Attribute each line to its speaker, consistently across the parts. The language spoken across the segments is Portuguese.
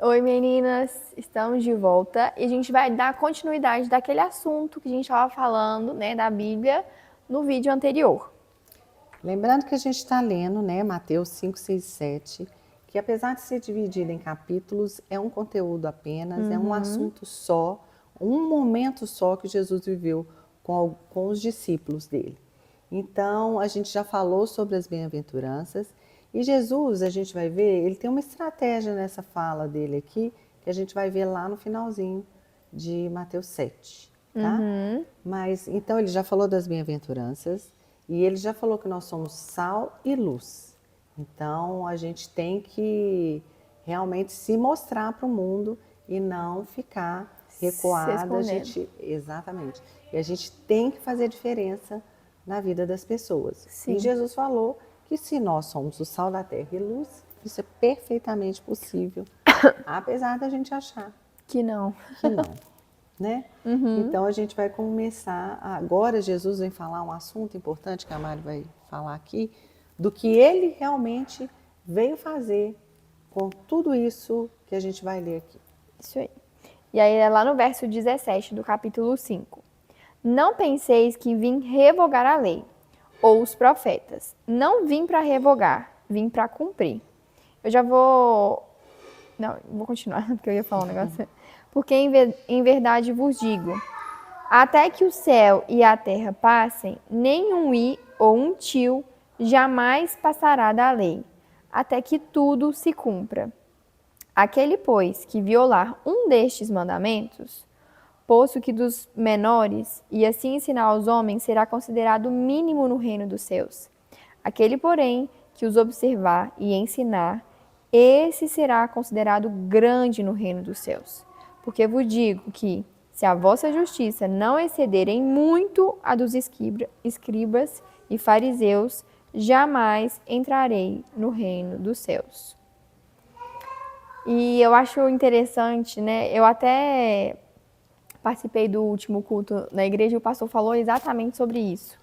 Speaker 1: Oi meninas, estamos de volta e a gente vai dar continuidade daquele assunto que a gente estava falando, né, da Bíblia no vídeo anterior.
Speaker 2: Lembrando que a gente está lendo, né, Mateus 5, 6 e 7, que apesar de ser dividido em capítulos, é um conteúdo apenas, é um assunto só, um momento só que Jesus viveu com os discípulos dele. Então, a gente já falou sobre as bem-aventuranças e Jesus, a gente vai ver, ele tem uma estratégia nessa fala dele aqui, que a gente vai ver lá no finalzinho de Mateus 7, tá? Mas, então, ele já falou das bem-aventuranças e ele já falou que nós somos sal e luz. Então, a gente tem que realmente se mostrar para o mundo e não ficar
Speaker 1: Se
Speaker 2: recuada.
Speaker 1: escondendo.
Speaker 2: Exatamente. E a gente tem que fazer diferença na vida das pessoas. E
Speaker 1: Sim,
Speaker 2: Jesus falou que se nós somos o sal da terra e luz, isso é perfeitamente possível, apesar da gente achar
Speaker 1: que não.
Speaker 2: que não, né? Então a gente vai começar, agora Jesus vem falar um assunto importante que a Mari vai falar aqui, do que ele realmente veio fazer com tudo isso que a gente vai ler aqui.
Speaker 1: Isso aí. E aí é lá no verso 17 do capítulo 5. Não penseis que vim revogar a lei ou os profetas. Não vim para revogar, vim para cumprir. Eu já vou. Não, vou continuar, porque eu ia falar um negócio. Porque em verdade vos digo: até que o céu e a terra passem, nem um i ou um tio jamais passará da lei, até que tudo se cumpra. Aquele, pois, que violar um destes mandamentos, posto que dos menores, e assim ensinar aos homens, será considerado mínimo no reino dos céus. Aquele, porém, que os observar e ensinar, esse será considerado grande no reino dos céus. Porque vos digo que, se a vossa justiça não exceder em muito a dos escribas e fariseus, jamais entrarei no reino dos céus. E eu acho interessante, né? Eu até participei do último culto na igreja e o pastor falou exatamente sobre isso.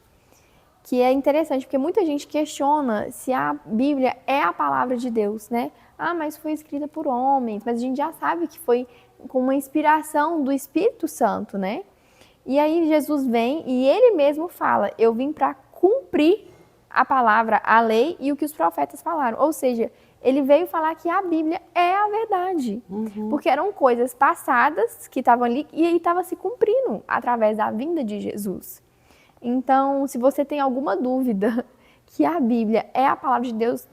Speaker 1: Que é interessante, porque muita gente questiona se a Bíblia é a palavra de Deus, né? Ah, mas foi escrita por homens, mas a gente já sabe que foi com uma inspiração do Espírito Santo, né? E aí Jesus vem e ele mesmo fala: eu vim para cumprir a palavra, a lei e o que os profetas falaram. Ou seja, ele veio falar que a Bíblia é a verdade. Porque eram coisas passadas que estavam ali e aí estava se cumprindo através da vinda de Jesus. Então, se você tem alguma dúvida que a Bíblia é a palavra de Deus,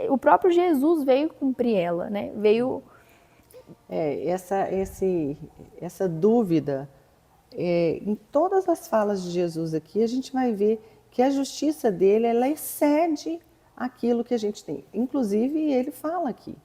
Speaker 1: o próprio Jesus veio cumprir ela, né? Veio.
Speaker 2: Essa dúvida, em todas as falas de Jesus aqui, a gente vai ver que a justiça dele, ela excede aquilo que a gente tem. Inclusive, ele fala aqui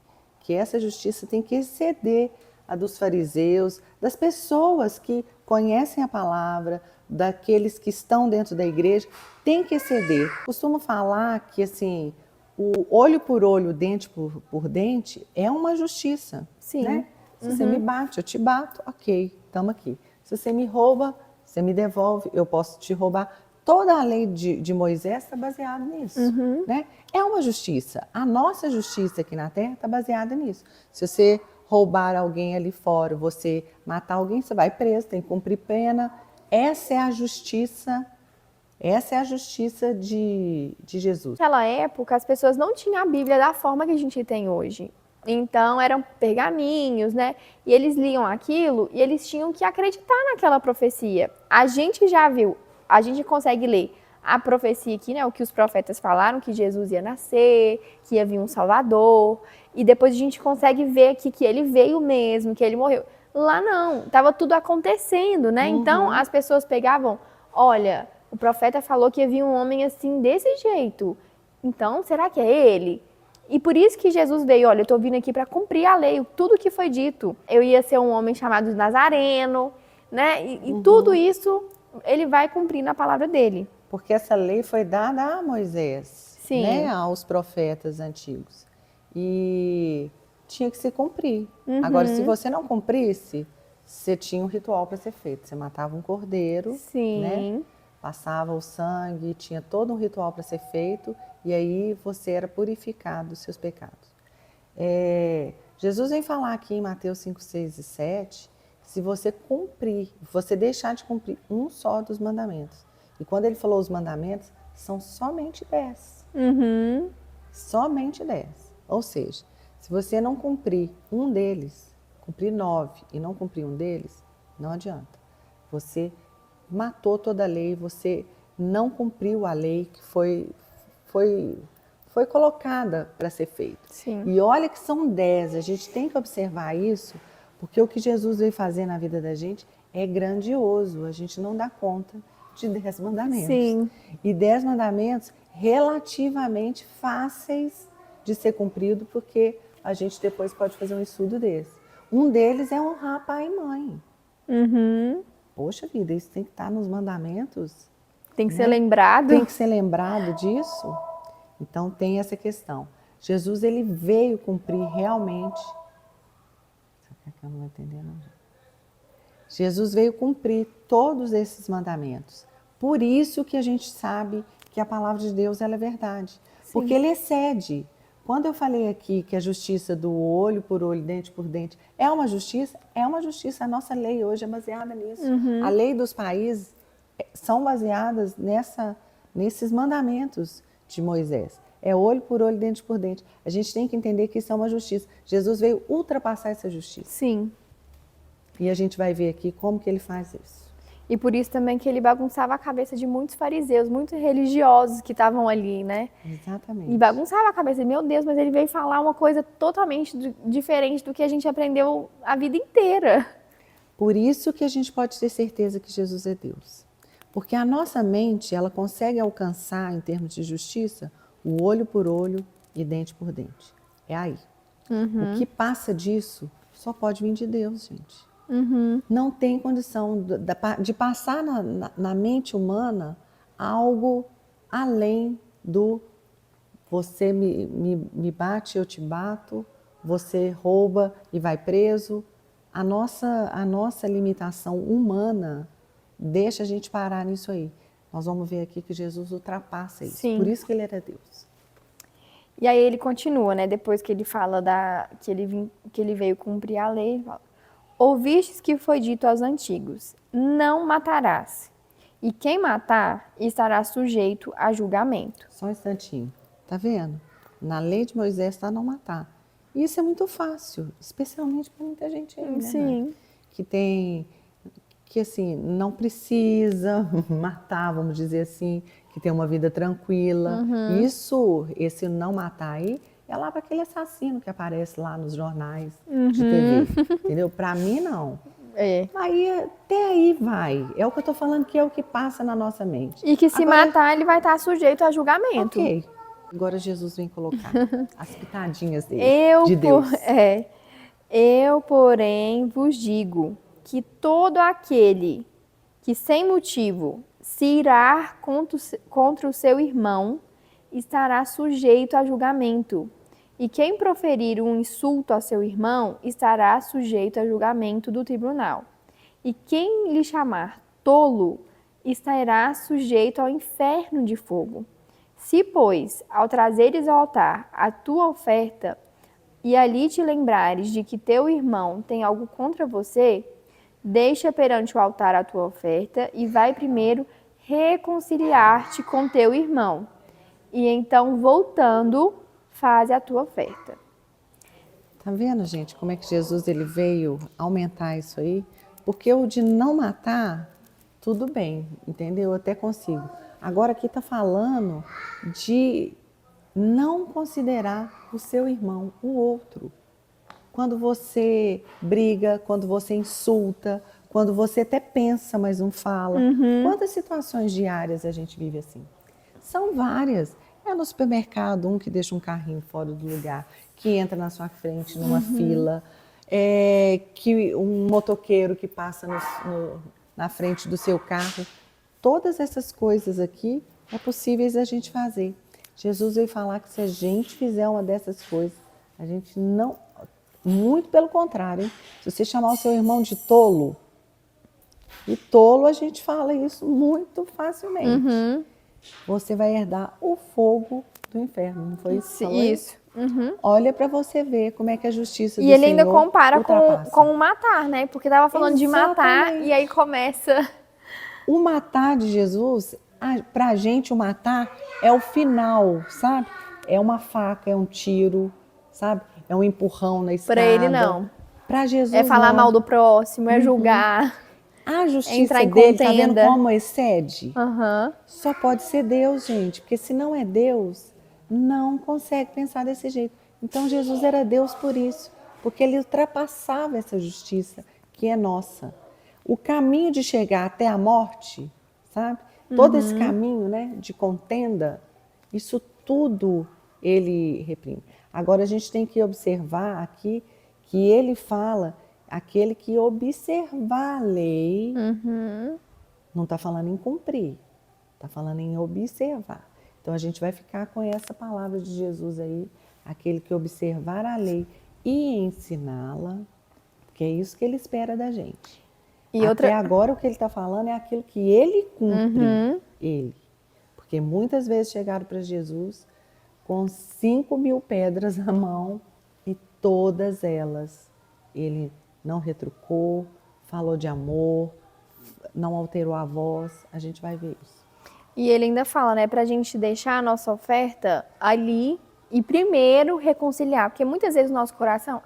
Speaker 2: que essa justiça tem que exceder a dos fariseus, das pessoas que conhecem a palavra, daqueles que estão dentro da igreja, tem que exceder. Costumo falar que assim, o olho por olho, dente por dente é uma justiça,
Speaker 1: Sim.
Speaker 2: né? Se você me bate, eu te bato, ok, estamos aqui. Se você me rouba, você me devolve, eu posso te roubar. Toda a lei de Moisés está baseada nisso, né? É uma justiça. A nossa justiça aqui na Terra está baseada nisso. Se você roubar alguém ali fora, você matar alguém, você vai preso, tem que cumprir pena. Essa é a justiça de Jesus.
Speaker 1: Naquela época, as pessoas não tinham a Bíblia da forma que a gente tem hoje. Então, eram pergaminhos, né? E eles liam aquilo e eles tinham que acreditar naquela profecia. A gente já viu, a gente consegue ler a profecia aqui, né? O que os profetas falaram, que Jesus ia nascer, que ia vir um Salvador. E depois a gente consegue ver aqui que ele veio mesmo, que ele morreu. Lá não, estava tudo acontecendo, né? Então, as pessoas pegavam, olha, o profeta falou que ia vir um homem assim, desse jeito. Então, será que é ele? E por isso que Jesus veio, olha, eu estou vindo aqui para cumprir a lei, tudo que foi dito. Eu ia ser um homem chamado Nazareno, né? E tudo isso ele vai cumprir na palavra dele.
Speaker 2: Porque essa lei foi dada a Moisés, né,
Speaker 1: Sim.
Speaker 2: aos profetas antigos. E tinha que se cumprir. Agora, se você não cumprisse, você tinha um ritual para ser feito. Você matava um cordeiro, né?
Speaker 1: Sim.
Speaker 2: Passava o sangue, tinha todo um ritual para ser feito, e aí você era purificado dos seus pecados. Jesus vem falar aqui em Mateus 5, 6 e 7, que se você cumprir, você deixar de cumprir um só dos mandamentos. E quando ele falou os mandamentos, são somente 10.
Speaker 1: Uhum.
Speaker 2: Somente 10. Ou seja, se você não cumprir um deles, cumprir 9 e não cumprir um deles, não adianta. Você matou toda a lei, você não cumpriu a lei que foi colocada para ser feita.
Speaker 1: Sim.
Speaker 2: E olha que são 10, a gente tem que observar isso, porque o que Jesus veio fazer na vida da gente é grandioso, a gente não dá conta de 10 mandamentos.
Speaker 1: Sim.
Speaker 2: E 10 mandamentos relativamente fáceis de ser cumprido, porque a gente depois pode fazer um estudo desse. Um deles é honrar pai e mãe.
Speaker 1: Uhum.
Speaker 2: Poxa vida, isso tem que estar nos mandamentos.
Speaker 1: Tem que ser lembrado.
Speaker 2: Tem que ser lembrado disso. Então tem essa questão. Jesus, ele veio cumprir realmente. Será que eu não vou entender, não? Jesus veio cumprir todos esses mandamentos. Por isso que a gente sabe que a palavra de Deus ela é verdade.
Speaker 1: Sim.
Speaker 2: Porque ele excede. Quando eu falei aqui que a justiça do olho por olho, dente por dente, é uma justiça? É uma justiça. A nossa lei hoje é baseada nisso. A lei dos países são baseadas nesses mandamentos de Moisés. É olho por olho, dente por dente. A gente tem que entender que isso é uma justiça. Jesus veio ultrapassar essa justiça.
Speaker 1: Sim.
Speaker 2: E a gente vai ver aqui como que ele faz isso.
Speaker 1: E por isso também que ele bagunçava a cabeça de muitos fariseus, muitos religiosos que estavam ali, né?
Speaker 2: Exatamente.
Speaker 1: E bagunçava a cabeça. Meu Deus, mas ele veio falar uma coisa totalmente diferente do que a gente aprendeu a vida inteira.
Speaker 2: Por isso que a gente pode ter certeza que Jesus é Deus. Porque a nossa mente, ela consegue alcançar, em termos de justiça, o olho por olho e dente por dente. É aí. O que passa disso só pode vir de Deus, gente. Não tem condição de passar na mente humana algo além do você me bate, eu te bato, você rouba e vai preso. A nossa limitação humana deixa a gente parar nisso aí. Nós vamos ver aqui que Jesus ultrapassa isso.
Speaker 1: Sim.
Speaker 2: Por isso que ele era Deus.
Speaker 1: E aí ele continua, né? Depois que ele fala que ele veio cumprir a lei, ele fala: ouvistes que foi dito aos antigos, não matarás. E quem matar estará sujeito a julgamento.
Speaker 2: Só um instantinho. Tá vendo? Na lei de Moisés está não matar. E isso é muito fácil, especialmente para muita gente aí, né?
Speaker 1: Sim.
Speaker 2: Que assim, não precisa matar, vamos dizer assim, que tem uma vida tranquila. Esse não matar aí, é lá para aquele assassino que aparece lá nos jornais de TV, entendeu? Para mim, não.
Speaker 1: É.
Speaker 2: Aí, até aí vai. É o que eu estou falando, que é o que passa na nossa mente.
Speaker 1: E que se matar, ele vai estar sujeito a julgamento.
Speaker 2: Ok. Agora Jesus vem colocar as pitadinhas dele, de Deus.
Speaker 1: Eu, porém, vos digo que todo aquele que sem motivo se irar contra o seu irmão estará sujeito a julgamento. E quem proferir um insulto a seu irmão estará sujeito a julgamento do tribunal. E quem lhe chamar tolo estará sujeito ao inferno de fogo. Se, pois, ao trazeres ao altar a tua oferta e ali te lembrares de que teu irmão tem algo contra você, deixa perante o altar a tua oferta e vai primeiro reconciliar-te com teu irmão. E então, voltando, faz a tua oferta.
Speaker 2: Tá vendo, gente, como é que Jesus ele veio aumentar isso aí? Porque o de não matar, tudo bem, entendeu? Eu até consigo. Agora aqui está falando de não considerar o seu irmão, o outro. Quando você briga, quando você insulta, quando você até pensa, mas não fala. Quantas situações diárias a gente vive assim? São várias. É no supermercado, um que deixa um carrinho fora do lugar, que entra na sua frente numa fila, que um motoqueiro que passa na frente do seu carro. Todas essas coisas aqui é possíveis a gente fazer. Jesus veio falar que se a gente fizer uma dessas coisas, a gente não... Muito pelo contrário, hein? Se você chamar o seu irmão de tolo, e tolo a gente fala isso muito facilmente. Você vai herdar o fogo do inferno, não foi isso que falou?
Speaker 1: Isso.
Speaker 2: Olha para você ver como é que a justiça
Speaker 1: E
Speaker 2: do
Speaker 1: ele ainda
Speaker 2: Senhor
Speaker 1: compara
Speaker 2: ultrapassa.
Speaker 1: com o matar, né? Porque tava falando de matar
Speaker 2: Exatamente.
Speaker 1: e aí começa.
Speaker 2: O matar de Jesus, para a gente o matar é o final, sabe? É uma faca, é um tiro, sabe? É um empurrão na
Speaker 1: Pra ele
Speaker 2: estrada.
Speaker 1: não.
Speaker 2: Para
Speaker 1: É
Speaker 2: Jesus
Speaker 1: falar mal
Speaker 2: não.
Speaker 1: do próximo, é julgar,
Speaker 2: A
Speaker 1: é entrar
Speaker 2: justiça
Speaker 1: em
Speaker 2: dele, tá vendo
Speaker 1: contenda.
Speaker 2: como excede?
Speaker 1: Aham.
Speaker 2: Só pode ser Deus, gente, porque se não é Deus, não consegue pensar desse jeito. Então Jesus era Deus por isso, porque ele ultrapassava essa justiça que é nossa. O caminho de chegar até a morte, sabe? Todo esse caminho, né, de contenda, isso tudo ele reprime. Agora a gente tem que observar aqui que ele fala aquele que observar a lei, não está falando em cumprir, está falando em observar. Então a gente vai ficar com essa palavra de Jesus aí, aquele que observar a lei e ensiná-la, porque é isso que ele espera da gente.
Speaker 1: E
Speaker 2: Até
Speaker 1: outra.
Speaker 2: agora o que ele está falando é aquilo que ele cumpre, ele. Porque muitas vezes chegaram para Jesus com 5.000 pedras na mão e todas elas ele não retrucou, falou de amor, não alterou a voz. A gente vai ver isso.
Speaker 1: E ele ainda fala, né, pra gente deixar a nossa oferta ali e primeiro reconciliar. Porque muitas vezes o nosso coração,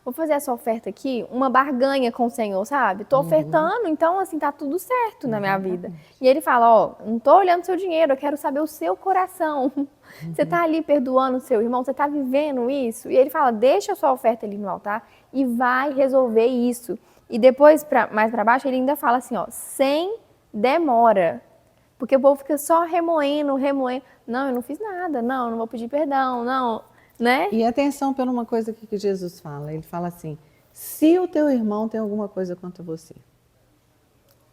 Speaker 1: vou fazer essa oferta aqui, uma barganha com o Senhor, sabe? Tô ofertando, então assim, tá tudo certo na minha vida. E ele fala, ó, não tô olhando seu dinheiro, eu quero saber o seu coração. Você tá ali perdoando o seu irmão, você tá vivendo isso? E ele fala, deixa a sua oferta ali no altar e vai resolver isso. E depois, mais pra baixo, ele ainda fala assim, ó, sem demora. Porque o povo fica só remoendo. Não, eu não fiz nada. Não, eu não vou pedir perdão. Não, né?
Speaker 2: E atenção pela uma coisa que Jesus fala. Ele fala assim, se o teu irmão tem alguma coisa contra você.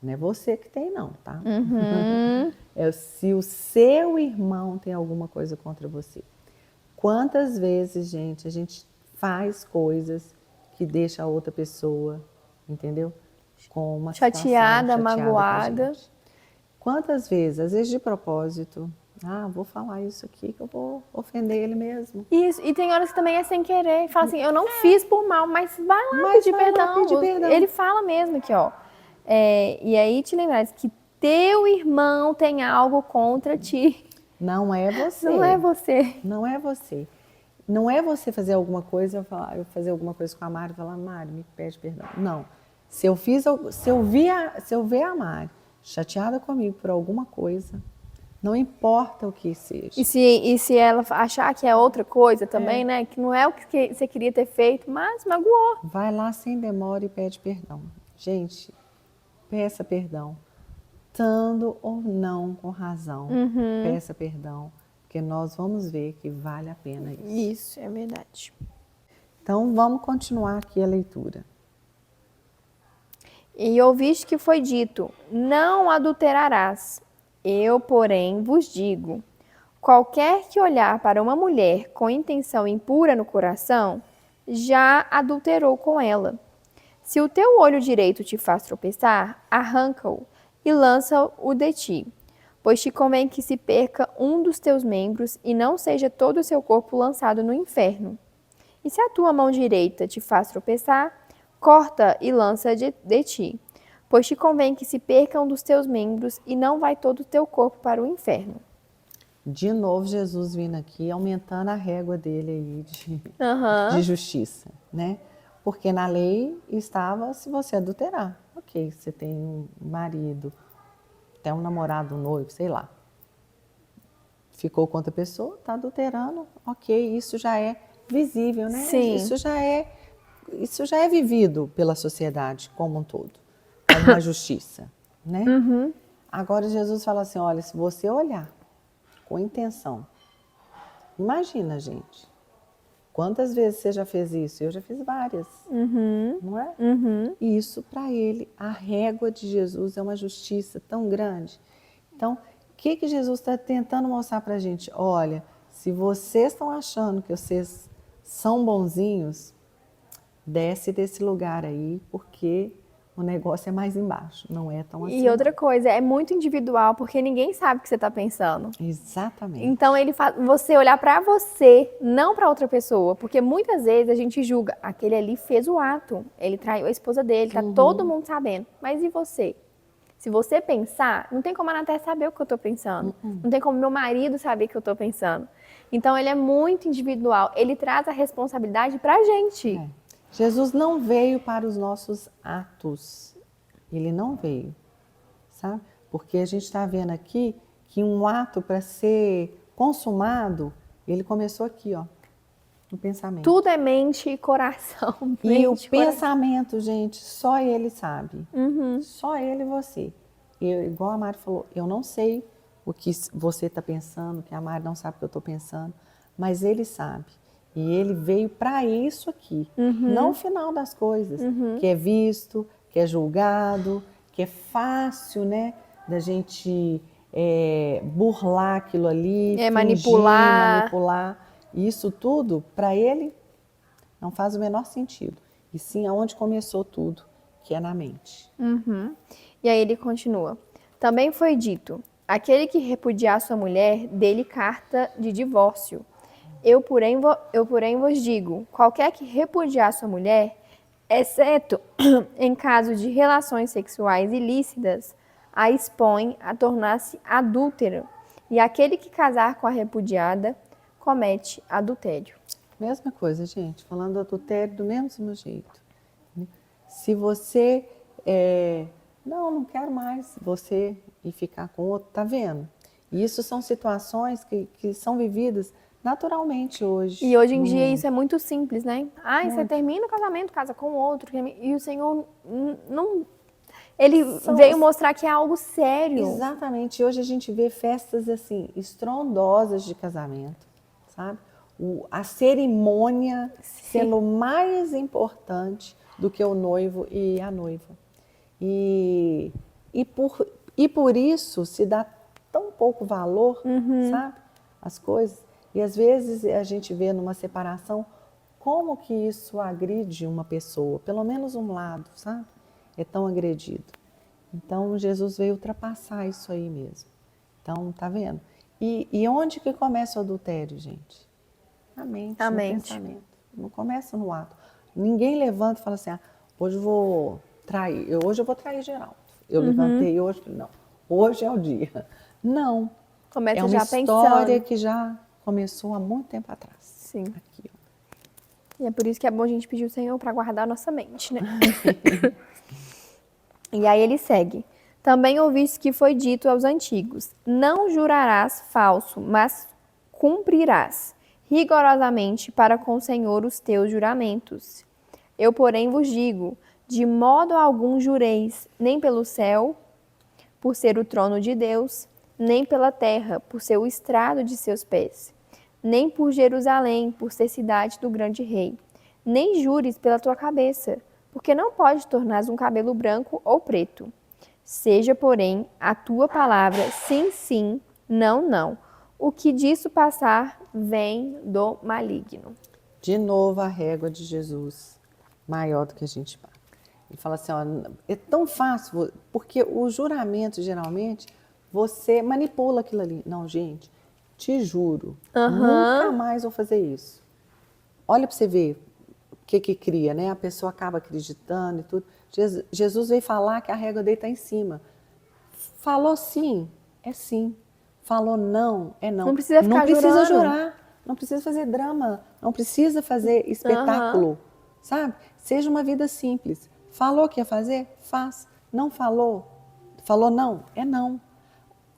Speaker 2: Não é você que tem não, tá? É se o seu irmão tem alguma coisa contra você. Quantas vezes, gente, a gente faz coisas que deixa a outra pessoa, entendeu? Com uma situação
Speaker 1: Chateada,
Speaker 2: chateada com a
Speaker 1: magoada.
Speaker 2: gente. Quantas vezes, às vezes de propósito, vou falar isso aqui que eu vou ofender ele mesmo.
Speaker 1: Isso. E tem horas que também é sem querer. Fala assim, eu não fiz por mal, mas vai lá pedir perdão. Ele fala mesmo aqui, ó. E aí te lembrar que teu irmão tem algo contra ti.
Speaker 2: Não é você.
Speaker 1: Não é você.
Speaker 2: Não é você. Não é você fazer alguma coisa, eu fazer alguma coisa com a Mari e falar, Mari, me pede perdão. Não. Se eu ver a Mari chateada comigo por alguma coisa, não importa o que seja.
Speaker 1: E se ela achar que é outra coisa também, né? Que não é o que você queria ter feito, mas magoou.
Speaker 2: Vai lá sem demora e pede perdão. Gente, peça perdão. Estando ou não com razão, peça perdão. Porque nós vamos ver que vale a pena isso.
Speaker 1: Isso, é verdade.
Speaker 2: Então, vamos continuar aqui a leitura.
Speaker 1: E ouviste que foi dito, não adulterarás. Eu, porém, vos digo, qualquer que olhar para uma mulher com intenção impura no coração, já adulterou com ela. Se o teu olho direito te faz tropeçar, arranca-o e lança-o de ti. Pois te convém que se perca um dos teus membros e não seja todo o seu corpo lançado no inferno. E se a tua mão direita te faz tropeçar, corta e lança de ti. Pois te convém que se perca um dos teus membros e não vai todo o teu corpo para o inferno.
Speaker 2: De novo, Jesus vindo aqui, aumentando a régua dele aí de justiça, né? Porque na lei estava se você adulterar. Ok, você tem um marido, tem um namorado, um noivo, sei lá. Ficou com outra pessoa, está adulterando, ok, isso já é visível, né?
Speaker 1: Sim.
Speaker 2: Isso já é vivido pela sociedade como um todo, como uma justiça, né? Agora Jesus fala assim, olha, se você olhar com intenção, imagina, gente, quantas vezes você já fez isso? Eu já fiz várias, não é? E isso para ele, a régua de Jesus é uma justiça tão grande. Então, o que Jesus está tentando mostrar para a gente? Olha, se vocês estão achando que vocês são bonzinhos, desce desse lugar aí, porque o negócio é mais embaixo, não é tão assim.
Speaker 1: E outra coisa, é muito individual, porque ninguém sabe o que você está pensando.
Speaker 2: Exatamente.
Speaker 1: Então, ele faz você olhar para você, não para outra pessoa. Porque muitas vezes a gente julga, aquele ali fez o ato, ele traiu a esposa dele, tá todo mundo sabendo. Mas e você? Se você pensar, não tem como a Naté saber o que eu tô pensando. Não tem como meu marido saber o que eu tô pensando. Então, ele é muito individual. Ele traz a responsabilidade pra gente.
Speaker 2: Jesus não veio para os nossos atos. Ele não veio, sabe? Porque a gente está vendo aqui que um ato para ser consumado, ele começou aqui, ó, no pensamento.
Speaker 1: Tudo é mente e coração.
Speaker 2: E o pensamento, gente, só ele sabe. Só ele e você. Igual a Mari falou, eu não sei o que você está pensando, que a Mari não sabe o que eu estou pensando, mas ele sabe. E ele veio para isso aqui, não o final das coisas, que é visto, que é julgado, que é fácil, né, da gente burlar aquilo ali, fingir, manipular. Isso tudo, para ele, não faz o menor sentido. E sim aonde começou tudo, que é na mente.
Speaker 1: E aí ele continua. Também foi dito, aquele que repudiar sua mulher, dê-lhe carta de divórcio. Eu, porém, vos digo, qualquer que repudiar sua mulher, exceto em caso de relações sexuais ilícitas, a expõe a tornar-se adúltera. E aquele que casar com a repudiada, comete adultério.
Speaker 2: Mesma coisa, gente, falando do adultério do mesmo jeito. Se você, não quero mais você e ficar com outro, tá vendo? E isso são situações que são vividas naturalmente hoje.
Speaker 1: E hoje em dia isso é muito simples, né? Você termina o casamento, casa com outro. E o Senhor não... Ele veio mostrar que é algo sério.
Speaker 2: Exatamente. Hoje a gente vê festas assim, estrondosas de casamento, sabe? A cerimônia sendo mais importante do que o noivo e a noiva. E por isso se dá tão pouco valor, sabe? As coisas. E às vezes a gente vê numa separação como que isso agride uma pessoa, pelo menos um lado, sabe? É tão agredido. Então Jesus veio ultrapassar isso aí mesmo. Então, tá vendo? E onde que começa o adultério, gente? Na mente, no pensamento. Não começa no ato. Ninguém levanta e fala assim, hoje eu vou trair, hoje eu vou trair Geraldo. Eu levantei hoje, não, hoje é o dia. Não.
Speaker 1: Começa
Speaker 2: é uma
Speaker 1: já
Speaker 2: história
Speaker 1: pensando.
Speaker 2: que já começou há muito tempo atrás.
Speaker 1: Sim.
Speaker 2: Aqui, ó.
Speaker 1: E é por isso que é bom a gente pedir ao Senhor para guardar a nossa mente, né? E aí ele segue. Também ouviste que foi dito aos antigos, não jurarás falso, mas cumprirás rigorosamente para com o Senhor os teus juramentos. Eu, porém, vos digo, de modo algum jureis, nem pelo céu, por ser o trono de Deus, nem pela terra, por ser o estrado de seus pés, nem por Jerusalém, por ser cidade do grande rei. Nem jures pela tua cabeça, porque não pode tornar um cabelo branco ou preto. Seja, porém, a tua palavra sim, sim, não, não. O que disso passar vem do maligno.
Speaker 2: De novo a régua de Jesus, maior do que a gente paga. Ele fala assim, é tão fácil, porque o juramento, geralmente, você manipula aquilo ali. Não, gente, te juro, nunca mais vou fazer isso. Olha para você ver o que cria, né? A pessoa acaba acreditando e tudo. Jesus veio falar que a régua dele está em cima. Falou sim, é sim. Falou não, é não.
Speaker 1: Não precisa ficar
Speaker 2: jurar, não precisa fazer drama, não precisa fazer espetáculo, sabe? Seja uma vida simples. Falou que ia fazer? Faz. Não falou? Falou não? É não.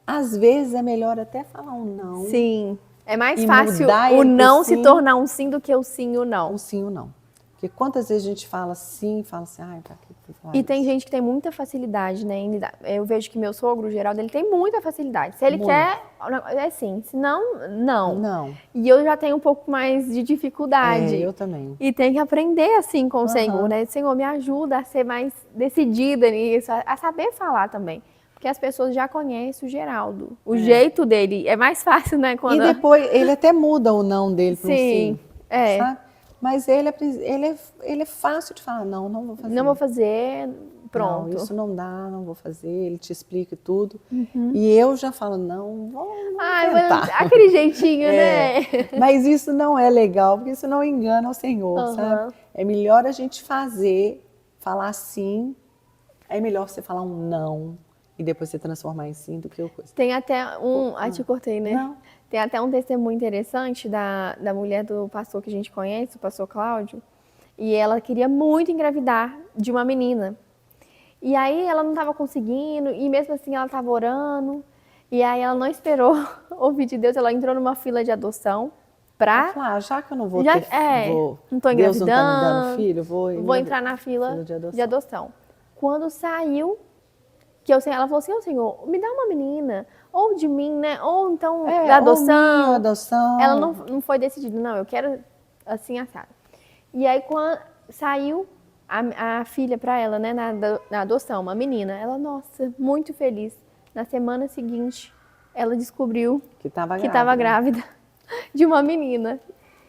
Speaker 2: Às vezes é melhor até falar um não.
Speaker 1: Sim. É mais fácil o não se tornar um sim do que o sim e o não.
Speaker 2: Um sim ou não. Porque quantas vezes a gente fala sim, fala assim, pra que falar
Speaker 1: E tem gente que tem muita facilidade, né, em lidar. Eu vejo que meu sogro, o Geraldo, ele tem muita facilidade. Se ele quer, é sim. Se não, não.
Speaker 2: Não.
Speaker 1: E eu já tenho um pouco mais de dificuldade.
Speaker 2: Eu também.
Speaker 1: E tem que aprender assim com o Senhor, né? Senhor, me ajuda a ser mais decidida nisso, a saber falar também. Porque as pessoas já conhecem o Geraldo. O jeito dele é mais fácil, né?
Speaker 2: E depois ele até muda o não dele para um sim.
Speaker 1: É.
Speaker 2: Sabe? Mas ele é fácil de falar, não, não vou fazer.
Speaker 1: Não vou fazer, pronto.
Speaker 2: Não, isso não dá, não vou fazer, ele te explica tudo. E eu já falo, não, vamos tentar.
Speaker 1: Aquele jeitinho, né?
Speaker 2: Mas isso não é legal, porque isso não engana o Senhor, sabe? É melhor a gente falar sim, é melhor você falar um não e depois você transformar em sim do que o coisa.
Speaker 1: Tem até um... te cortei, né?
Speaker 2: Não.
Speaker 1: Tem até um testemunho interessante da mulher do pastor que a gente conhece, o pastor Cláudio, e ela queria muito engravidar de uma menina. E aí ela não estava conseguindo, e mesmo assim ela estava orando, e aí ela não esperou ouvir de Deus, ela entrou numa fila de adoção pra...
Speaker 2: Já que eu não vou
Speaker 1: não tô engravidando,
Speaker 2: Deus não tá me dando filho,
Speaker 1: vou entrar na fila de adoção. Quando saiu, ela falou assim, Senhor, me dá uma menina, ou de mim, né, ou então da adoção.
Speaker 2: Ou adoção.
Speaker 1: Ela não foi decidida, não, eu quero assim, assado. E aí quando saiu a filha para ela, né, na adoção, uma menina, ela, nossa, muito feliz. Na semana seguinte, ela descobriu que estava grávida de uma menina.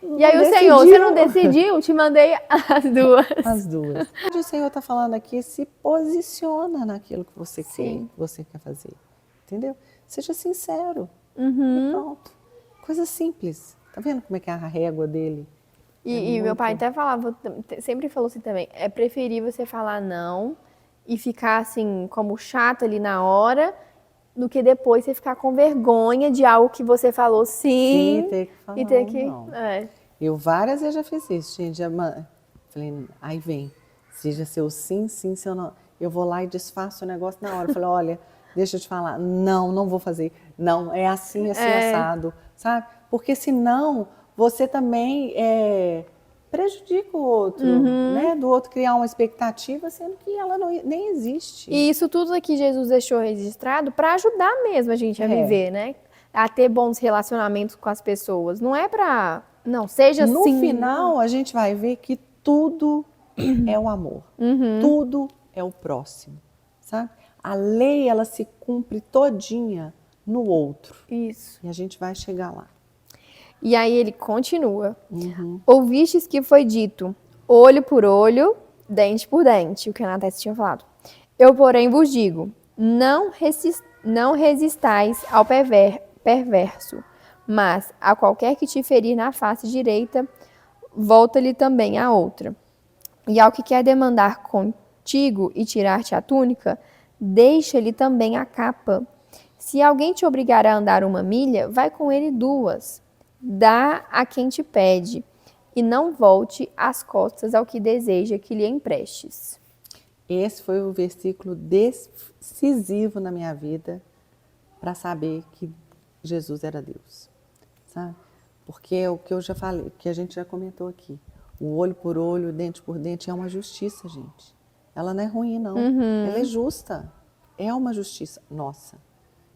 Speaker 1: E aí o Senhor, você não decidiu? Te mandei as duas.
Speaker 2: As duas. O Senhor está falando aqui, se posiciona naquilo que você quer fazer. Entendeu? Seja sincero. E pronto. Coisa simples. Tá vendo como é que é a régua dele?
Speaker 1: E meu pai até falava, sempre falou assim também, é preferível você falar não e ficar assim, como chato ali na hora, do que depois você ficar com vergonha de algo que você falou sim,
Speaker 2: e ter que falar não. Eu várias vezes já fiz isso, gente. Falei, aí vem, seja seu sim, seu não. Eu vou lá e desfaço o negócio na hora. Eu falei, olha, deixa eu te falar, não vou fazer. Não, é assim, assado, sabe? Porque senão você também prejudica o outro, né? Do outro criar uma expectativa, sendo que ela nem existe.
Speaker 1: E isso tudo aqui Jesus deixou registrado para ajudar mesmo a gente a viver, né? A ter bons relacionamentos com as pessoas. Não é para... Não, seja assim.
Speaker 2: No final, a gente vai ver que tudo é o amor. Tudo é o próximo, sabe? A lei, ela se cumpre todinha no outro.
Speaker 1: Isso.
Speaker 2: E a gente vai chegar lá.
Speaker 1: E aí ele continua. Ouvistes que foi dito, olho por olho, dente por dente, o que a Natália tinha falado. Eu, porém, vos digo, não resistais ao perverso, mas a qualquer que te ferir na face direita, volta-lhe também a outra. E ao que quer demandar contigo e tirar-te a túnica, deixa-lhe também a capa. Se alguém te obrigar a andar 1 milha, vai com ele 2. Dá a quem te pede, e não volte as costas ao que deseja que lhe emprestes.
Speaker 2: Esse foi o versículo decisivo na minha vida para saber que Jesus era Deus, sabe? Porque é o que eu já falei, que a gente já comentou aqui. O olho por olho, dente por dente é uma justiça, gente. Ela não é ruim, não. Ela é justa. É uma justiça nossa.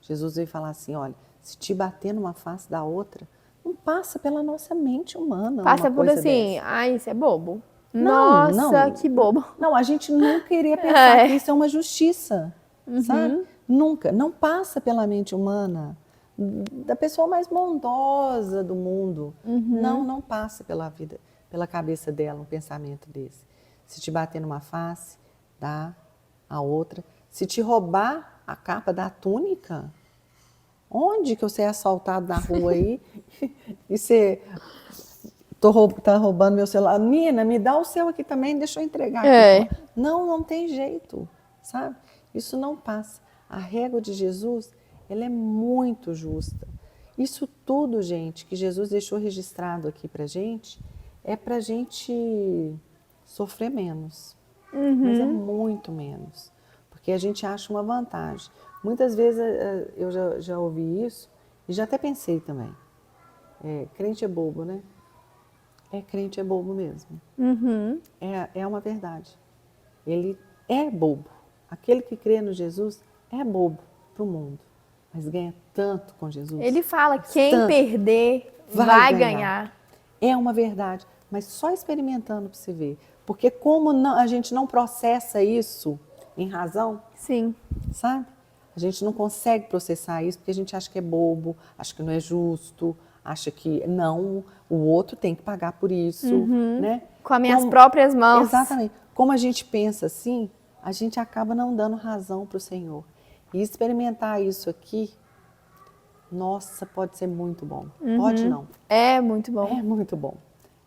Speaker 2: Jesus veio falar assim, olha, se te bater numa face da outra, não passa pela nossa mente humana.
Speaker 1: Passa por assim, isso é bobo. Nossa, que bobo.
Speaker 2: Não, a gente nunca iria pensar que isso é uma justiça, sabe? Nunca. Não passa pela mente humana da pessoa mais bondosa do mundo. Não passa pela cabeça dela um pensamento desse. Se te bater numa face, dá a outra. Se te roubar a capa da túnica, onde que você é assaltado na rua aí e você tá roubando meu celular? Nina, me dá o seu aqui também, deixa eu entregar aqui. Não tem jeito, sabe? Isso não passa. A régua de Jesus, ela é muito justa. Isso tudo, gente, que Jesus deixou registrado aqui pra gente, é pra gente sofrer menos. Mas é muito menos. Porque a gente acha uma vantagem. Muitas vezes eu já ouvi isso e já até pensei também. Crente é bobo, né? Crente é bobo mesmo. É uma verdade. Ele é bobo. Aquele que crê no Jesus é bobo para o mundo, mas ganha tanto com Jesus.
Speaker 1: Ele fala, quem perder vai ganhar.
Speaker 2: É uma verdade, mas só experimentando para você ver. Porque como a gente não processa isso em razão,
Speaker 1: sim,
Speaker 2: sabe? A gente não consegue processar isso porque a gente acha que é bobo, acha que não é justo, acha que não, o outro tem que pagar por isso, né?
Speaker 1: Com as minhas próprias mãos.
Speaker 2: Exatamente. Como a gente pensa assim, a gente acaba não dando razão para o Senhor. E experimentar isso aqui, nossa, pode ser muito bom. Pode não.
Speaker 1: É muito bom.
Speaker 2: É muito bom.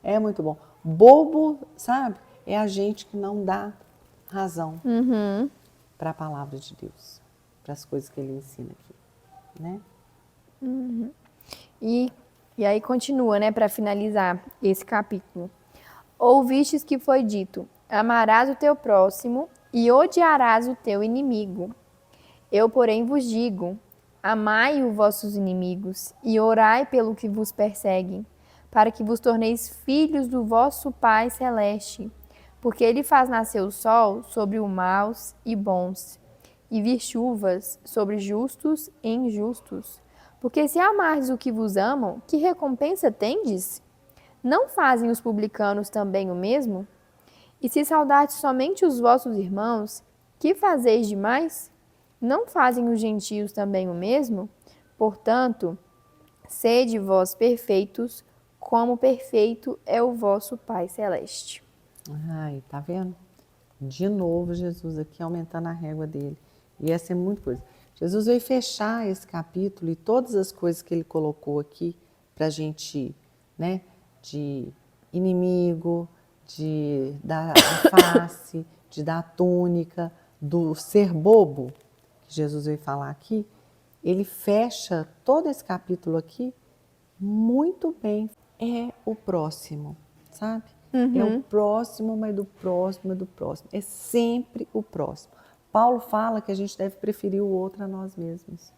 Speaker 2: É muito bom. Bobo, sabe? É a gente que não dá razão para a palavra de Deus, para as coisas que ele ensina aqui, né?
Speaker 1: E aí continua, né, para finalizar esse capítulo. Ouvistes que foi dito: amarás o teu próximo e odiarás o teu inimigo. Eu, porém, vos digo: amai os vossos inimigos e orai pelo que vos perseguem, para que vos torneis filhos do vosso Pai Celeste, porque ele faz nascer o sol sobre os maus e bons, e vir chuvas sobre justos e injustos. Porque se amardes o que vos amam, que recompensa tendes? Não fazem os publicanos também o mesmo? E se saudardes somente os vossos irmãos, que fazeis demais? Não fazem os gentios também o mesmo? Portanto, sede vós perfeitos, como perfeito é o vosso Pai Celeste.
Speaker 2: Ai, tá vendo? De novo, Jesus aqui aumentando a régua dele. E essa é muita coisa. Jesus veio fechar esse capítulo e todas as coisas que ele colocou aqui para a gente, né? De inimigo, de dar a face, de dar a túnica, do ser bobo, que Jesus veio falar aqui. Ele fecha todo esse capítulo aqui muito bem. É o próximo, sabe? É o próximo, mas do próximo, do próximo. É sempre o próximo. Paulo fala que a gente deve preferir o outro a nós mesmos.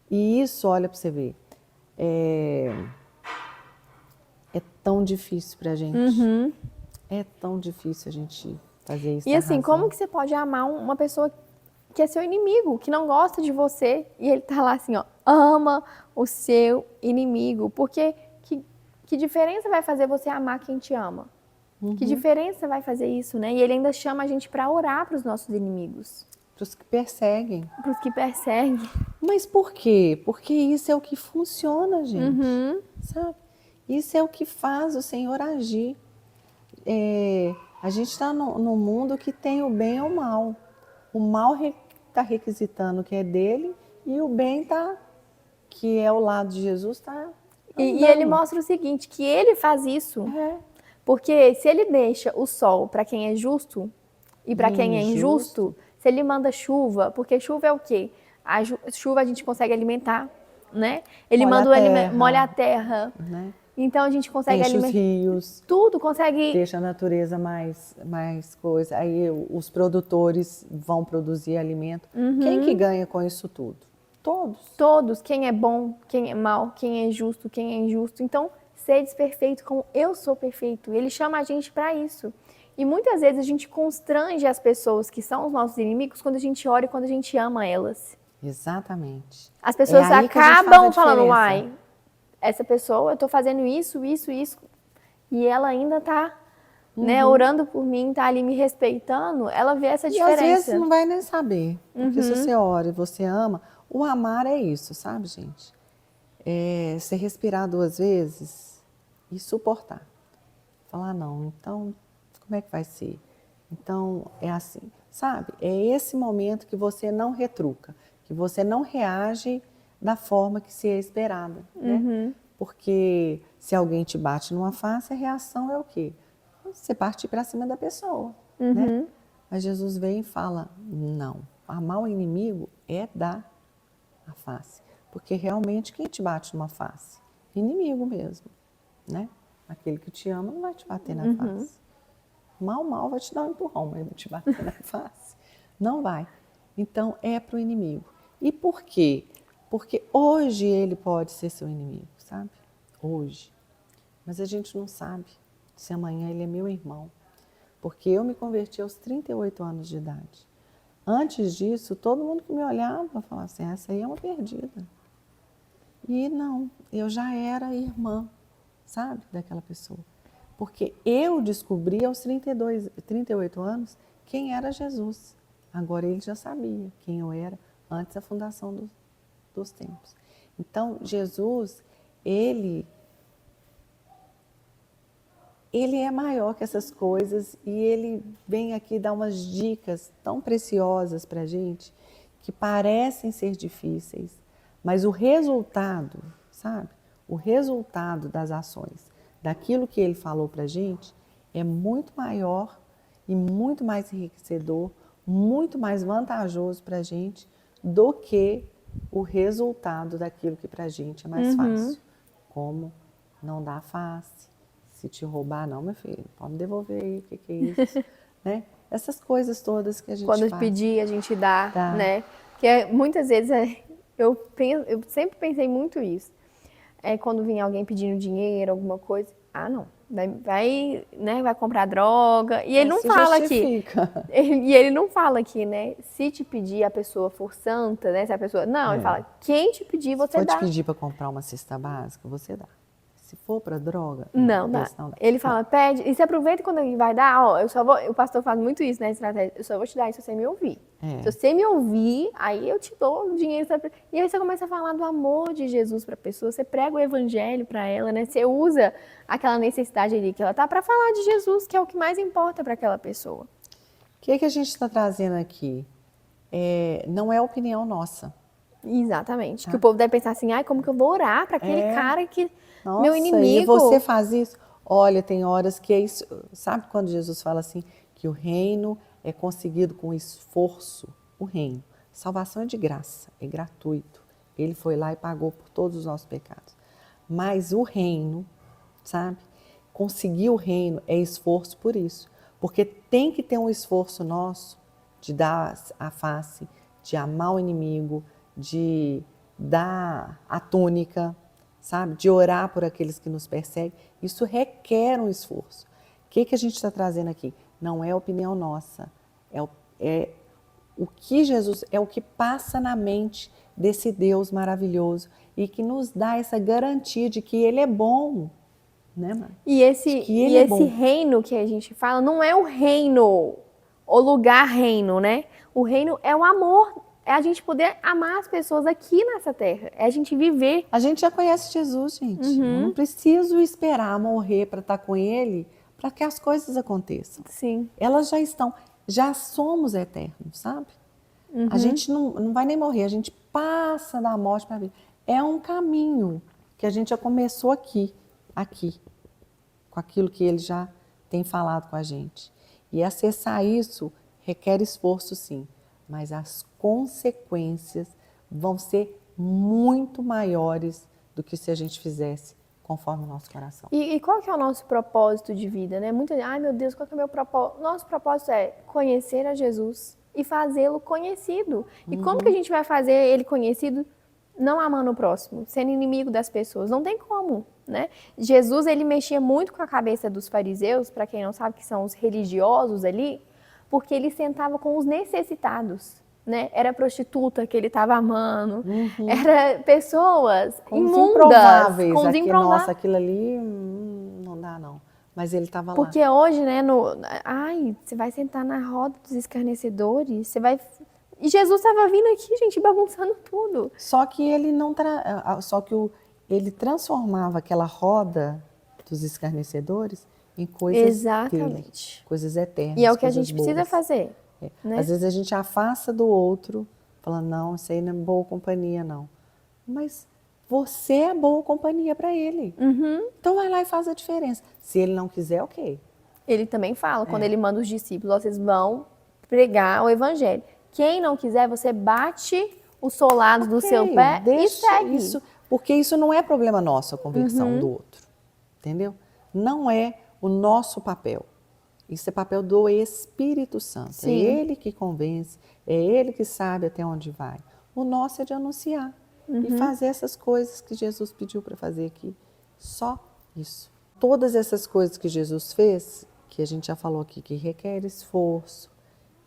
Speaker 2: E isso, olha para você ver, é tão difícil para a gente. É tão difícil a gente fazer isso.
Speaker 1: E assim, como que você pode amar uma pessoa que é seu inimigo, que não gosta de você, e ele tá lá assim, ó, ama o seu inimigo, porque que diferença vai fazer você amar quem te ama? Que diferença vai fazer isso, né? E ele ainda chama a gente para orar para os nossos inimigos.
Speaker 2: Para os que perseguem.
Speaker 1: Para os que perseguem.
Speaker 2: Mas por quê? Porque isso é o que funciona, gente. Sabe? Isso é o que faz o Senhor agir. A gente está num mundo que tem o bem e o mal. O mal está requisitando o que é dele e o bem tá, que é o lado de Jesus, está.
Speaker 1: E ele mostra o seguinte, que ele faz isso. Porque se ele deixa o sol para quem é justo e para quem é injusto, se ele manda chuva, porque chuva é o quê? A chuva a gente consegue alimentar, né? Ele molha a terra.
Speaker 2: Né?
Speaker 1: Então a gente consegue
Speaker 2: alimentar.
Speaker 1: Enche
Speaker 2: os rios.
Speaker 1: Tudo consegue.
Speaker 2: Deixa a natureza mais coisa. Aí os produtores vão produzir alimento. Quem que ganha com isso tudo? Todos.
Speaker 1: Todos. Quem é bom, quem é mau, quem é justo, quem é injusto. Então, sedes perfeito como eu sou perfeito. Ele chama a gente para isso. E muitas vezes a gente constrange as pessoas que são os nossos inimigos quando a gente ora e quando a gente ama elas.
Speaker 2: Exatamente.
Speaker 1: As pessoas acabam falando, uai, essa pessoa, eu tô fazendo isso, e ela ainda tá, né, orando por mim, tá ali me respeitando, ela vê essa diferença.
Speaker 2: E às vezes não vai nem saber, porque se você ora e você ama, o amar é isso, sabe, gente? É você respirar 2 vezes e suportar. Falar, não, então, como é que vai ser? Então, é assim, sabe? É esse momento que você não retruca, que você não reage da forma que se é esperada, né? Porque se alguém te bate numa face, a reação é o quê? Você partir para cima da pessoa, né? Mas Jesus vem e fala, não, amar o inimigo é dar a face. Porque realmente quem te bate numa face? Inimigo mesmo, né? Aquele que te ama não vai te bater na face. Mal vai te dar um empurrão, mas não te bater na face. Não vai. Então é para o inimigo. E por quê? Porque hoje ele pode ser seu inimigo, sabe? Hoje. Mas a gente não sabe se amanhã ele é meu irmão. Porque eu me converti aos 38 anos de idade. Antes disso, todo mundo que me olhava falava assim, essa aí é uma perdida. E não, eu já era irmã, sabe, daquela pessoa. Porque eu descobri aos 38 anos quem era Jesus. Agora ele já sabia quem eu era antes da fundação dos tempos. Então, Jesus ele é maior que essas coisas e ele vem aqui dar umas dicas tão preciosas para a gente que parecem ser difíceis, mas o resultado, sabe? O resultado das ações, daquilo que ele falou para a gente, é muito maior e muito mais enriquecedor, muito mais vantajoso para a gente do que o resultado daquilo que para a gente é mais fácil. Como não dar face, se te roubar, não, meu filho, pode me devolver aí, o que é isso? Né? Essas coisas todas que a gente
Speaker 1: Quando
Speaker 2: faz.
Speaker 1: pedir, a gente dá,
Speaker 2: Dá.
Speaker 1: né? Porque muitas vezes eu sempre pensei muito isso. É quando vinha alguém pedindo dinheiro, alguma coisa. Ah, não. Né, vai comprar droga. E ele não
Speaker 2: Se
Speaker 1: fala
Speaker 2: justifica.
Speaker 1: aqui. E ele não fala aqui, né? Se te pedir, a pessoa for santa, né? Se a pessoa. Não, ele fala, quem te pedir,
Speaker 2: Se
Speaker 1: você
Speaker 2: for te
Speaker 1: dá.
Speaker 2: pedir para comprar uma cesta básica, você dá. Se for para droga,
Speaker 1: Não dá.
Speaker 2: esse não dá.
Speaker 1: Ele fala, pede, e se aproveita quando ele vai dar, ó, o pastor faz muito isso, né, estratégia, eu só vou te dar isso se você me ouvir. Se você me ouvir, aí eu te dou o dinheiro. E aí você começa a falar do amor de Jesus para a pessoa, você prega o evangelho para ela, né, você usa aquela necessidade ali que ela tá para falar de Jesus, que é o que mais importa para aquela pessoa.
Speaker 2: O que a gente está trazendo aqui? Não é opinião nossa.
Speaker 1: Exatamente. Que o povo deve pensar assim, ai, como que eu vou orar para aquele cara que
Speaker 2: Nossa,
Speaker 1: meu inimigo.
Speaker 2: e você faz isso? Olha, tem horas que é isso. Sabe quando Jesus fala assim, que o reino é conseguido com esforço? O reino. Salvação é de graça, é gratuito. Ele foi lá e pagou por todos os nossos pecados. Mas o reino, sabe? Conseguir o reino é esforço por isso. Porque tem que ter um esforço nosso de dar a face, de amar o inimigo, de dar a túnica, sabe? De orar por aqueles que nos perseguem. Isso requer um esforço. O que a gente está trazendo aqui? Não é opinião nossa. É o que Jesus, é o que passa na mente desse Deus maravilhoso e que nos dá essa garantia de que Ele é bom. Né, mãe?
Speaker 1: E esse reino que a gente fala não é o reino, o lugar reino, né? O reino é o amor, é a gente poder amar as pessoas aqui nessa terra, é a gente viver.
Speaker 2: A gente já conhece Jesus, gente. Eu não preciso esperar morrer para estar com Ele para que as coisas aconteçam.
Speaker 1: Sim.
Speaker 2: Elas já estão, já somos eternos, sabe? A gente não vai nem morrer, a gente passa da morte para a vida. É um caminho que a gente já começou aqui, com aquilo que Ele já tem falado com a gente. E acessar isso requer esforço, sim, mas as consequências vão ser muito maiores do que se a gente fizesse conforme o nosso coração.
Speaker 1: E qual que é o nosso propósito de vida, né? Ai meu Deus, qual que é o meu propósito? Nosso propósito é conhecer a Jesus e fazê-lo conhecido. E como que a gente vai fazer ele conhecido? Não amando o próximo, sendo inimigo das pessoas. Não tem como, né? Jesus, ele mexia muito com a cabeça dos fariseus, para quem não sabe que são os religiosos ali, porque ele sentava com os necessitados, né? Era prostituta que ele estava amando, era pessoas imundas, com os improváveis.
Speaker 2: Nossa, aquilo ali não dá não. Mas ele estava lá.
Speaker 1: Porque hoje, né, você vai sentar na roda dos escarnecedores, você vai... E Jesus estava vindo aqui, gente, bagunçando tudo.
Speaker 2: Só que ele não ele transformava aquela roda dos escarnecedores em coisas dele, coisas eternas.
Speaker 1: E é o que a gente precisa fazer. Né?
Speaker 2: Às vezes a gente afasta do outro, falando, não, isso aí não é boa companhia, não. Mas você é boa companhia para ele. Então vai lá e faz a diferença. Se ele não quiser, ok.
Speaker 1: Ele também fala, quando ele manda os discípulos, vocês vão pregar o evangelho. Quem não quiser, você bate os solados do seu pé e segue.
Speaker 2: Isso, porque isso não é problema nosso, a convicção do outro. Entendeu? Não é o nosso papel. Isso é papel do Espírito Santo. Sim. É Ele que convence, é Ele que sabe até onde vai. O nosso é de anunciar e fazer essas coisas que Jesus pediu para fazer aqui. Só isso. Todas essas coisas que Jesus fez, que a gente já falou aqui, que requer esforço,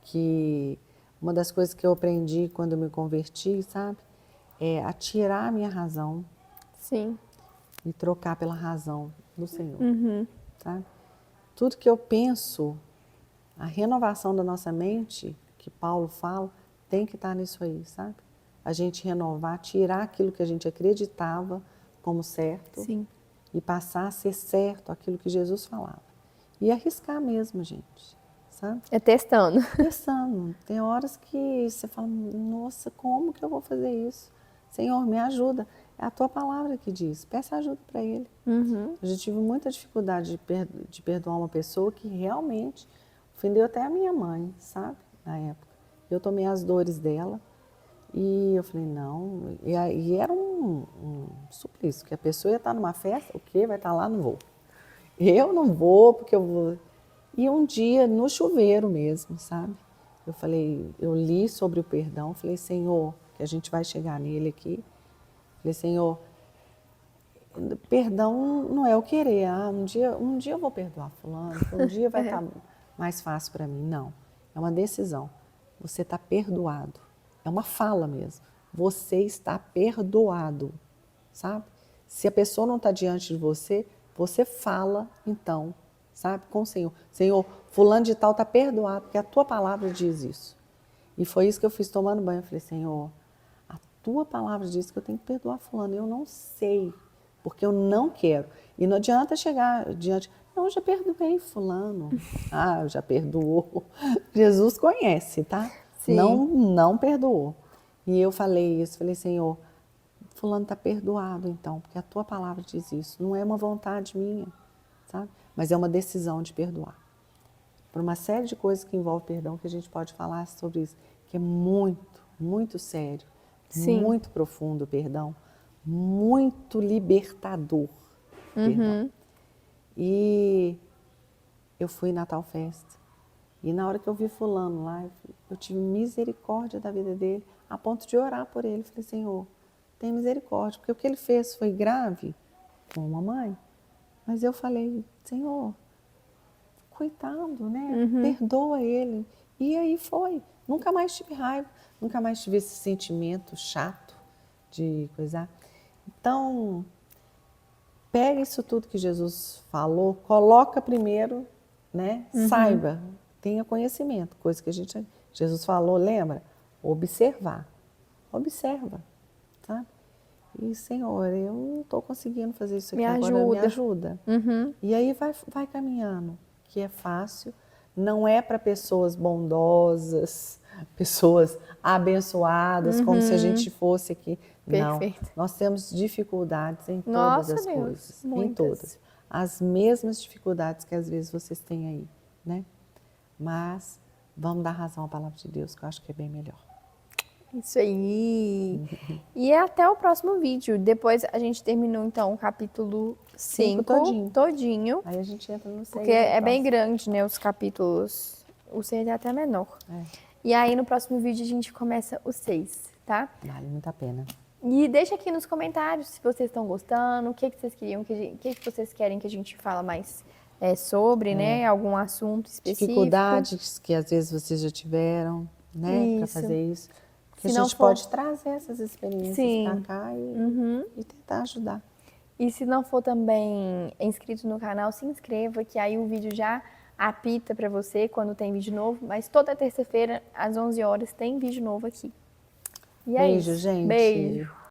Speaker 2: que uma das coisas que eu aprendi quando eu me converti, sabe? É atirar a minha razão.
Speaker 1: Sim.
Speaker 2: E trocar pela razão do Senhor. Sabe? Tudo que eu penso, a renovação da nossa mente, que Paulo fala, tem que estar nisso aí, sabe? A gente renovar, tirar aquilo que a gente acreditava como certo
Speaker 1: Sim.
Speaker 2: e passar a ser certo aquilo que Jesus falava. E arriscar mesmo, gente, sabe?
Speaker 1: É testando.
Speaker 2: Pensando, tem horas que você fala, nossa, como que eu vou fazer isso? Senhor, me ajuda. É a tua palavra que diz, peça ajuda para Ele.
Speaker 1: Uhum.
Speaker 2: Eu já tive muita dificuldade de perdoar uma pessoa que realmente ofendeu até a minha mãe, sabe? Na época. Eu tomei as dores dela e eu falei, não. E era um suplício, que a pessoa ia estar numa festa, o quê? Vai estar lá, não vou. Eu não vou, porque eu vou. E um dia, no chuveiro mesmo, sabe? Eu falei, eu li sobre o perdão, falei, Senhor, que a gente vai chegar nele aqui. Falei, Senhor, perdão não é o querer, um dia eu vou perdoar fulano, um dia vai estar mais fácil para mim. Não, é uma decisão. Você está perdoado. É uma fala mesmo. Você está perdoado, sabe? Se a pessoa não está diante de você, você fala então, sabe, com o Senhor. Senhor, fulano de tal está perdoado, porque a tua palavra diz isso. E foi isso que eu fiz tomando banho. Eu falei, Senhor, a tua palavra diz que eu tenho que perdoar fulano. Eu não sei, porque eu não quero. E não adianta chegar diante, não, eu já perdoei fulano. Eu já perdoou. Jesus conhece, tá?
Speaker 1: Sim.
Speaker 2: Não perdoou. E eu falei isso, falei, Senhor, fulano está perdoado então, porque a tua palavra diz isso. Não é uma vontade minha, sabe? Mas é uma decisão de perdoar. Por uma série de coisas que envolvem perdão, que a gente pode falar sobre isso, que é muito, muito sério,
Speaker 1: Sim.
Speaker 2: muito profundo o perdão, muito libertador o perdão.
Speaker 1: Uhum.
Speaker 2: E eu fui na tal festa, e na hora que eu vi fulano lá, eu tive misericórdia da vida dele, a ponto de orar por ele. Falei, Senhor, tem misericórdia, porque o que ele fez foi grave com a mamãe, mas eu falei, Senhor, coitado, né? Perdoa ele. E aí foi. Nunca mais tive raiva, nunca mais tive esse sentimento chato de coisar. Então, pega isso tudo que Jesus falou, coloca primeiro, né? Saiba, tenha conhecimento, coisa que Jesus falou, lembra? Observar. Observa, tá? E, Senhor, eu não estou conseguindo fazer isso aqui
Speaker 1: Me
Speaker 2: agora, me
Speaker 1: ajuda.
Speaker 2: ajuda.
Speaker 1: Uhum.
Speaker 2: E aí vai caminhando, que é fácil, não é para pessoas bondosas, pessoas abençoadas, como se a gente fosse aqui. Não,
Speaker 1: Perfeito.
Speaker 2: nós temos dificuldades em todas
Speaker 1: Nossa,
Speaker 2: as
Speaker 1: Deus,
Speaker 2: coisas, em
Speaker 1: muitas.
Speaker 2: todas. As mesmas dificuldades que às vezes vocês têm aí, né? Mas vamos dar razão à palavra de Deus, que eu acho que é bem melhor.
Speaker 1: Isso aí. E até o próximo vídeo. Depois a gente terminou então o capítulo 5 todinho.
Speaker 2: Aí a gente entra no 6.
Speaker 1: Porque é bem grande, né, os capítulos. O 6 é até menor. E aí no próximo vídeo a gente começa o 6, tá?
Speaker 2: Vale muito a pena.
Speaker 1: E deixa aqui nos comentários se vocês estão gostando, o que vocês queriam, o que vocês querem que a gente fala mais sobre, né? Algum assunto específico.
Speaker 2: Dificuldades que às vezes vocês já tiveram, né, para fazer isso. Que a gente pode trazer essas experiências para cá e tentar ajudar.
Speaker 1: E se não for também inscrito no canal, se inscreva, que aí o vídeo já apita para você quando tem vídeo novo. Mas toda terça-feira, às 11 horas, tem vídeo novo aqui. E é
Speaker 2: Beijo,
Speaker 1: isso.
Speaker 2: gente.
Speaker 1: Beijo.